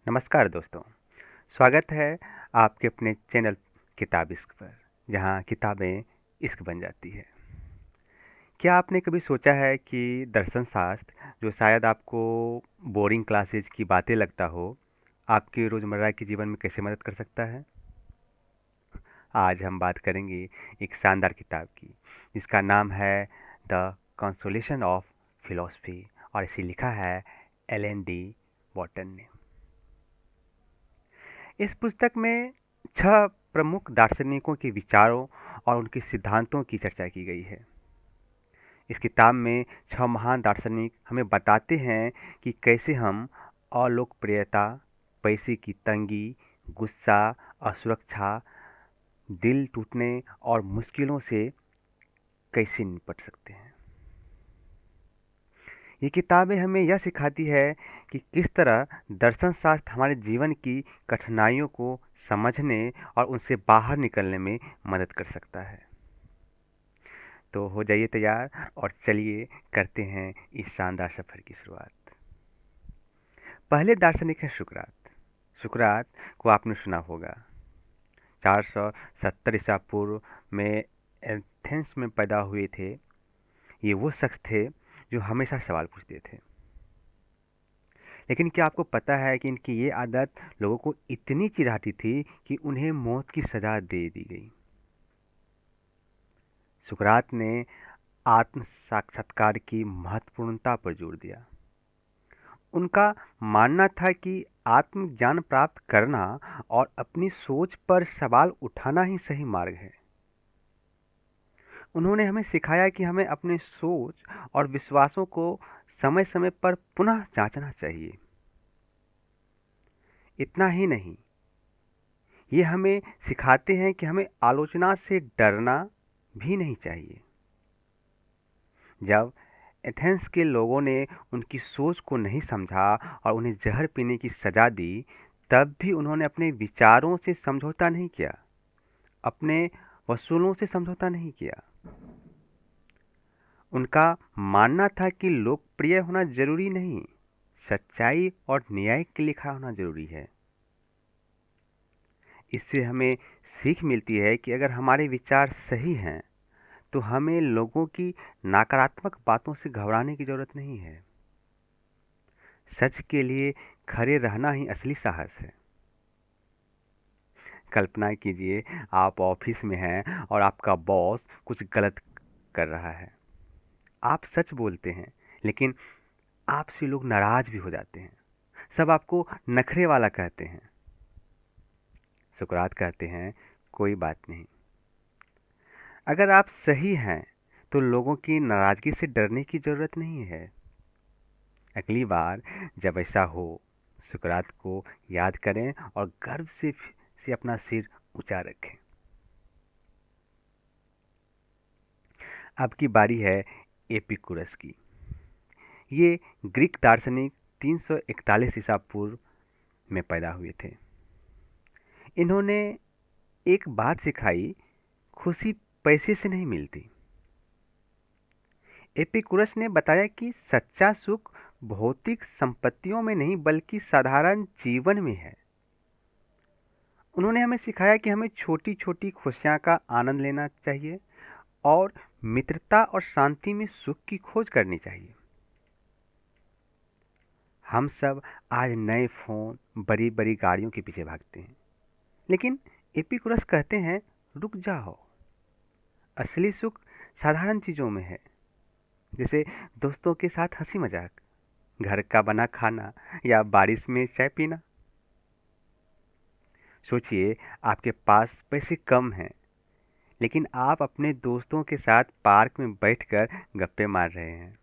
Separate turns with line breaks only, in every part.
नमस्कार दोस्तों। स्वागत है आपके अपने चैनल किताब इश्क पर, जहाँ किताबें इश्क बन जाती है। क्या आपने कभी सोचा है कि दर्शन शास्त्र, जो शायद आपको बोरिंग क्लासेज की बातें लगता हो, आपके रोज़मर्रा के जीवन में कैसे मदद कर सकता है? आज हम बात करेंगे एक शानदार किताब की, जिसका नाम है द कंसोलेशन ऑफ फिलॉसफी, और इसे लिखा है एलन डी वॉटन ने। इस पुस्तक में 6 प्रमुख दार्शनिकों के विचारों और उनके सिद्धांतों की चर्चा की गई है। इस किताब में 6 महान दार्शनिक हमें बताते हैं कि कैसे हम अलोकप्रियता, पैसे की तंगी, गुस्सा, असुरक्षा, दिल टूटने और मुश्किलों से कैसे निपट सकते हैं। ये किताबें हमें यह सिखाती है कि किस तरह दर्शन शास्त्र हमारे जीवन की कठिनाइयों को समझने और उनसे बाहर निकलने में मदद कर सकता है। तो हो जाइए तैयार और चलिए करते हैं इस शानदार सफर की शुरुआत। पहले दार्शनिक है सुकरात। सुकरात को आपने सुना होगा। 470 ईसा पूर्व में एथेंस में पैदा हुए थे। ये वो शख्स थे जो हमेशा सवाल पूछते थे। लेकिन क्या आपको पता है कि इनकी ये आदत लोगों को इतनी चिढ़ाती थी कि उन्हें मौत की सजा दे दी गई। सुकरात ने आत्म साक्षात्कार की महत्वपूर्णता पर जोर दिया। उनका मानना था कि आत्मज्ञान प्राप्त करना और अपनी सोच पर सवाल उठाना ही सही मार्ग है। उन्होंने हमें सिखाया कि हमें अपने सोच और विश्वासों को समय समय पर पुनः जांचना चाहिए। इतना ही नहीं, ये हमें सिखाते हैं कि हमें आलोचना से डरना भी नहीं चाहिए। जब एथेंस के लोगों ने उनकी सोच को नहीं समझा और उन्हें जहर पीने की सजा दी, तब भी उन्होंने अपने विचारों से समझौता नहीं किया, अपने वसूलों से समझौता नहीं किया। उनका मानना था कि लोकप्रिय होना जरूरी नहीं, सच्चाई और न्याय के लिए खड़ा होना जरूरी है। इससे हमें सीख मिलती है कि अगर हमारे विचार सही हैं, तो हमें लोगों की नकारात्मक बातों से घबराने की जरूरत नहीं है। सच के लिए खड़े रहना ही असली साहस है। कल्पना कीजिए, आप ऑफिस में हैं और आपका बॉस कुछ गलत कर रहा है। आप सच बोलते हैं, लेकिन आपसे लोग नाराज भी हो जाते हैं। सब आपको नखरे वाला कहते हैं। सुकरात कहते हैं, कोई बात नहीं। अगर आप सही हैं, तो लोगों की नाराजगी से डरने की जरूरत नहीं है। अगली बार जब ऐसा हो, सुकरात को याद करें और गर्व से अपना सिर ऊंचा रखें। अब की बारी है एपिकुरस की। ये ग्रीक दार्शनिक 341 ईसा पूर्व में पैदा हुए थे। इन्होंने एक बात सिखाई, खुशी पैसे से नहीं मिलती। एपिकुरस ने बताया कि सच्चा सुख भौतिक संपत्तियों में नहीं, बल्कि साधारण जीवन में है। उन्होंने हमें सिखाया कि हमें छोटी छोटी खुशियां का आनंद लेना चाहिए और मित्रता और शांति में सुख की खोज करनी चाहिए। हम सब आज नए फोन, बड़ी बड़ी गाड़ियों के पीछे भागते हैं, लेकिन एपिकुरस कहते हैं, रुक जाओ। असली सुख साधारण चीजों में है, जैसे दोस्तों के साथ हंसी मजाक, घर का बना खाना या बारिश में चाय पीना। सोचिए, आपके पास पैसे कम हैं, लेकिन आप अपने दोस्तों के साथ पार्क में बैठकर गप्पे मार रहे हैं।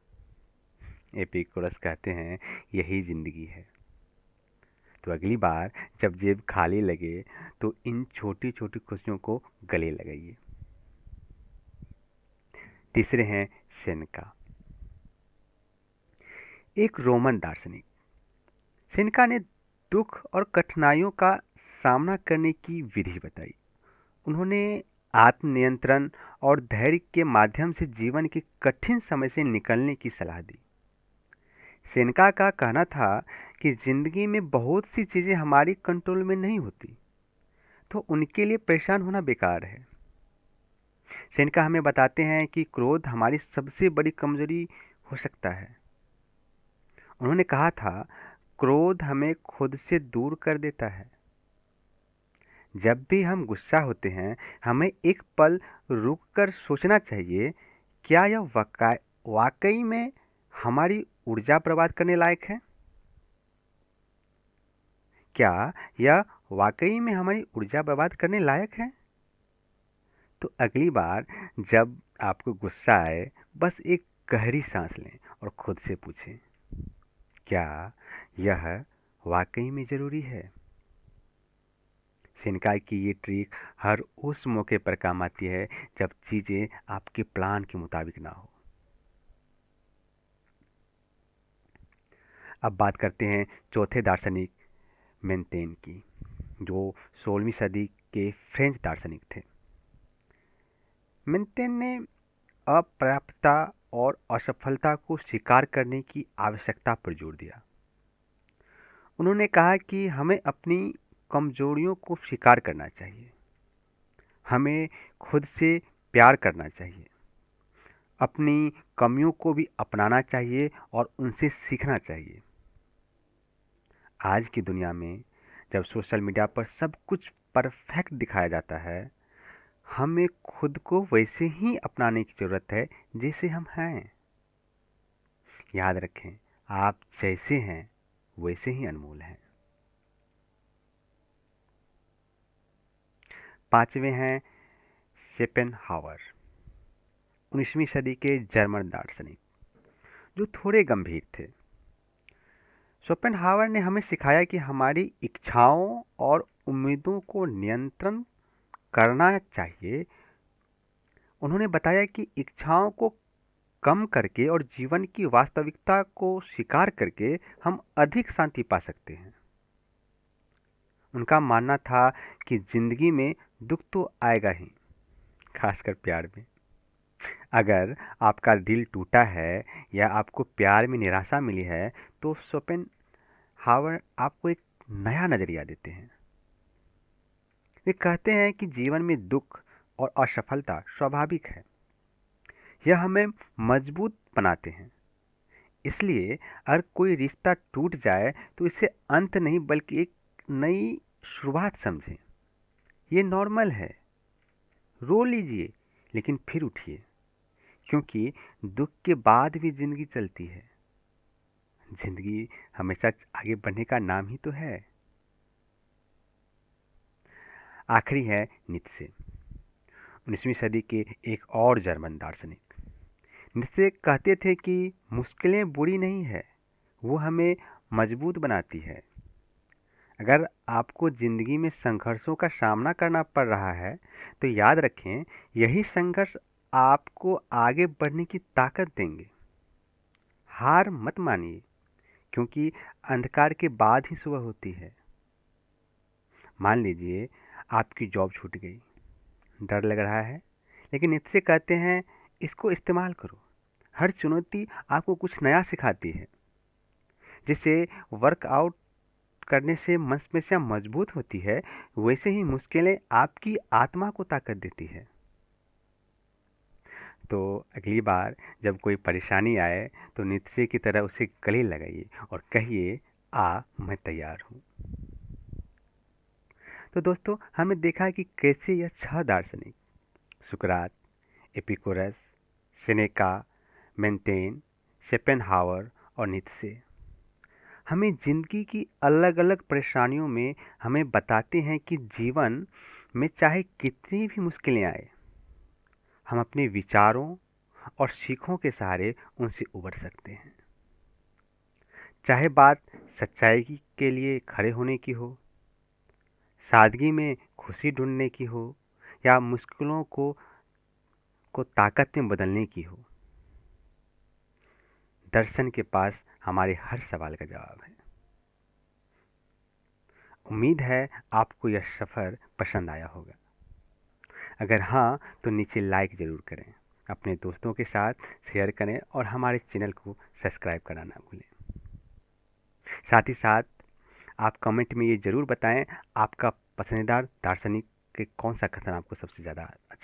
एपिकुरस कहते हैं, यही जिंदगी है। तो अगली बार जब जेब खाली लगे, तो इन छोटी छोटी खुशियों को गले लगाइए। तीसरे हैं सेनेका, एक रोमन दार्शनिक। सेनेका ने दुख और कठिनाइयों का सामना करने की विधि बताई। उन्होंने आत्मनियंत्रण और धैर्य के माध्यम से जीवन के कठिन समय से निकलने की सलाह दी। सेनेका का कहना था कि जिंदगी में बहुत सी चीज़ें हमारी कंट्रोल में नहीं होती, तो उनके लिए परेशान होना बेकार है। सेनेका हमें बताते हैं कि क्रोध हमारी सबसे बड़ी कमजोरी हो सकता है। उन्होंने कहा था, क्रोध हमें खुद से दूर कर देता है। जब भी हम गुस्सा होते हैं, हमें एक पल रुककर सोचना चाहिए, क्या यह वाकई में हमारी ऊर्जा बर्बाद करने लायक है? क्या यह वाकई में हमारी ऊर्जा बर्बाद करने लायक है? तो अगली बार जब आपको गुस्सा आए, बस एक गहरी सांस लें और खुद से पूछें, क्या यह वाकई में ज़रूरी है? सेनेका की ये ट्रिक हर उस मौके पर काम आती है जब चीज़ें आपके प्लान के मुताबिक ना हो। अब बात करते हैं चौथे दार्शनिक मेंटेन की, जो 16वीं सदी के फ्रेंच दार्शनिक थे। मेंटेन ने अपर्याप्तता और असफलता को स्वीकार करने की आवश्यकता पर जोर दिया। उन्होंने कहा कि हमें अपनी कमजोरियों को स्वीकार करना चाहिए, हमें खुद से प्यार करना चाहिए, अपनी कमियों को भी अपनाना चाहिए और उनसे सीखना चाहिए। आज की दुनिया में जब सोशल मीडिया पर सब कुछ परफेक्ट दिखाया जाता है, हमें खुद को वैसे ही अपनाने की ज़रूरत है जैसे हम हैं। याद रखें, आप जैसे हैं वैसे ही अनमोल हैं। पांचवें हैं शेपेनहावर, 19वीं सदी के जर्मन दार्शनिक, जो थोड़े गंभीर थे। शोपेनहावर ने हमें सिखाया कि हमारी इच्छाओं और उम्मीदों को नियंत्रण करना चाहिए। उन्होंने बताया कि इच्छाओं को कम करके और जीवन की वास्तविकता को स्वीकार करके हम अधिक शांति पा सकते हैं। उनका मानना था कि जिंदगी में दुख तो आएगा ही, खासकर प्यार में। अगर आपका दिल टूटा है या आपको प्यार में निराशा मिली है, तो शोपेनहावर आपको एक नया नजरिया देते हैं। वे कहते हैं कि जीवन में दुख और असफलता स्वाभाविक है, यह हमें मजबूत बनाते हैं। इसलिए अगर कोई रिश्ता टूट जाए तो इसे अंत नहीं बल्कि एक नई शुरुआत समझें। ये नॉर्मल है, रो लीजिए लेकिन फिर उठिए, क्योंकि दुख के बाद भी जिंदगी चलती है। जिंदगी हमेशा आगे बढ़ने का नाम ही तो है। आखिरी है नीत्शे, 19वीं सदी के एक और जर्मन दार्शनिक। नीत्शे कहते थे कि मुश्किलें बुरी नहीं है, वो हमें मजबूत बनाती है। अगर आपको जिंदगी में संघर्षों का सामना करना पड़ रहा है, तो याद रखें, यही संघर्ष आपको आगे बढ़ने की ताकत देंगे। हार मत मानिए, क्योंकि अंधकार के बाद ही सुबह होती है। मान लीजिए आपकी जॉब छूट गई, डर लग रहा है, लेकिन इससे कहते हैं, इसको इस्तेमाल करो। हर चुनौती आपको कुछ नया सिखाती है। जिसे वर्कआउट करने से मांसपेशियां मजबूत होती है, वैसे ही मुश्किलें आपकी आत्मा को ताकत देती है। तो अगली बार जब कोई परेशानी आए, तो नीत्शे की तरह उसे गले लगाइए और कहिए, मैं तैयार हूँ। तो दोस्तों, हमने देखा कि कैसे यह 6 दार्शनिक, सुकरात, एपिकुरस, सेनेका, मेंटेन, शेपेनहावर और नीत्शे, हमें जिंदगी की अलग अलग परेशानियों में हमें बताते हैं कि जीवन में चाहे कितनी भी मुश्किलें आए, हम अपने विचारों और सीखों के सहारे उनसे उबर सकते हैं। चाहे बात सच्चाई के लिए खड़े होने की हो, सादगी में खुशी ढूंढने की हो, या मुश्किलों को ताकत में बदलने की हो, दर्शन के पास हमारे हर सवाल का जवाब है। उम्मीद है आपको यह सफ़र पसंद आया होगा। अगर हाँ, तो नीचे लाइक ज़रूर करें, अपने दोस्तों के साथ शेयर करें और हमारे चैनल को सब्सक्राइब करना ना भूलें। साथ ही साथ आप कमेंट में ये ज़रूर बताएं आपका पसंदीदा दार्शनिक के कौन सा कथन आपको सबसे ज़्यादा अच्छा